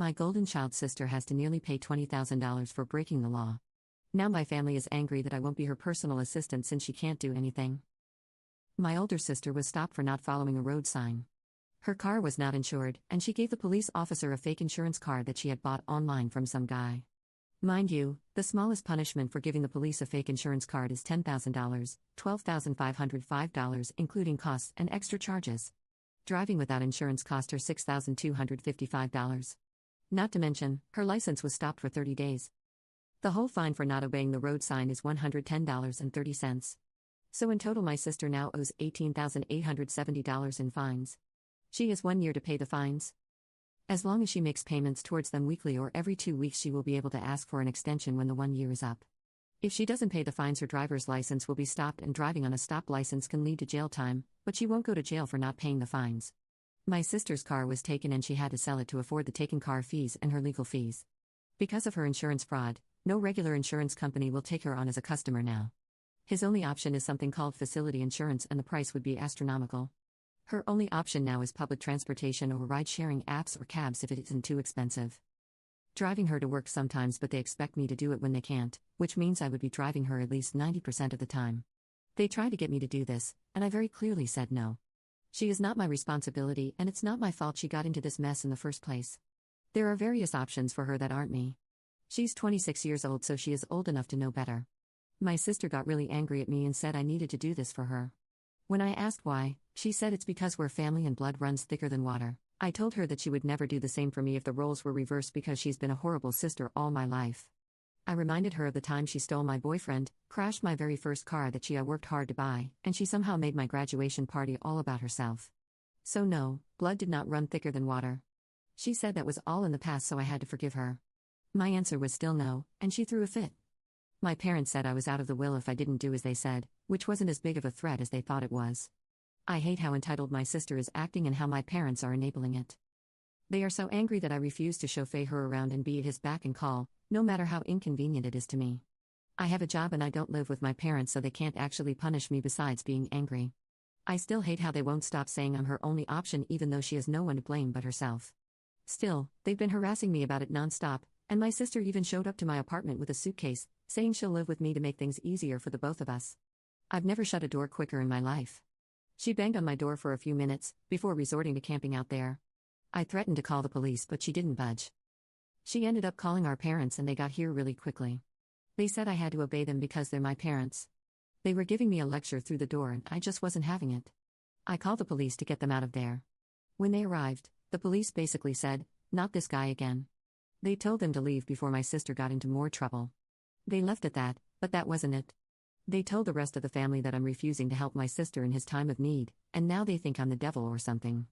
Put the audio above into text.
My golden child sister has to nearly pay $20,000 for breaking the law. Now my family is angry that I won't be her personal assistant since she can't do anything. My older sister was stopped for not following a road sign. Her car was not insured, and she gave the police officer a fake insurance card that she had bought online from some guy. Mind you, the smallest punishment for giving the police a fake insurance card is $10,000, $12,505, including costs and extra charges. Driving without insurance cost her $6,255. Not to mention, her license was stopped for 30 days. The whole fine for not obeying the road sign is $110.30. So in total my sister now owes $18,870 in fines. She has 1 year to pay the fines. As long as she makes payments towards them weekly or every 2 weeks, she will be able to ask for an extension when the 1 year is up. If she doesn't pay the fines, her driver's license will be stopped, and driving on a stopped license can lead to jail time, but she won't go to jail for not paying the fines. My sister's car was taken and she had to sell it to afford the taken car fees and her legal fees. Because of her insurance fraud, no regular insurance company will take her on as a customer now. His only option is something called facility insurance, and the price would be astronomical. Her only option now is public transportation or ride-sharing apps or cabs if it isn't too expensive. Driving her to work sometimes, but they expect me to do it when they can't, which means I would be driving her at least 90% of the time. They tried to get me to do this, and I very clearly said no. She is not my responsibility, and it's not my fault she got into this mess in the first place. There are various options for her that aren't me. She's 26 years old, so she is old enough to know better. My sister got really angry at me and said I needed to do this for her. When I asked why, she said it's because we're family and blood runs thicker than water. I told her that she would never do the same for me if the roles were reversed, because she's been a horrible sister all my life. I reminded her of the time she stole my boyfriend, crashed my very first car that she worked hard to buy, and she somehow made my graduation party all about herself. So no, blood did not run thicker than water. She said that was all in the past, so I had to forgive her. My answer was still no, and she threw a fit. My parents said I was out of the will if I didn't do as they said, which wasn't as big of a threat as they thought it was. I hate how entitled my sister is acting and how my parents are enabling it. They are so angry that I refuse to chauffeur her around and be at his beck and call, no matter how inconvenient it is to me. I have a job and I don't live with my parents, so they can't actually punish me besides being angry. I still hate how they won't stop saying I'm her only option, even though she has no one to blame but herself. Still, they've been harassing me about it nonstop, and my sister even showed up to my apartment with a suitcase, saying she'll live with me to make things easier for the both of us. I've never shut a door quicker in my life. She banged on my door for a few minutes, before resorting to camping out there. I threatened to call the police, but she didn't budge. She ended up calling our parents, and they got here really quickly. They said I had to obey them because they're my parents. They were giving me a lecture through the door and I just wasn't having it. I called the police to get them out of there. When they arrived, the police basically said, "Not this guy again." They told them to leave before my sister got into more trouble. They left at that, but that wasn't it. They told the rest of the family that I'm refusing to help my sister in his time of need, and now they think I'm the devil or something.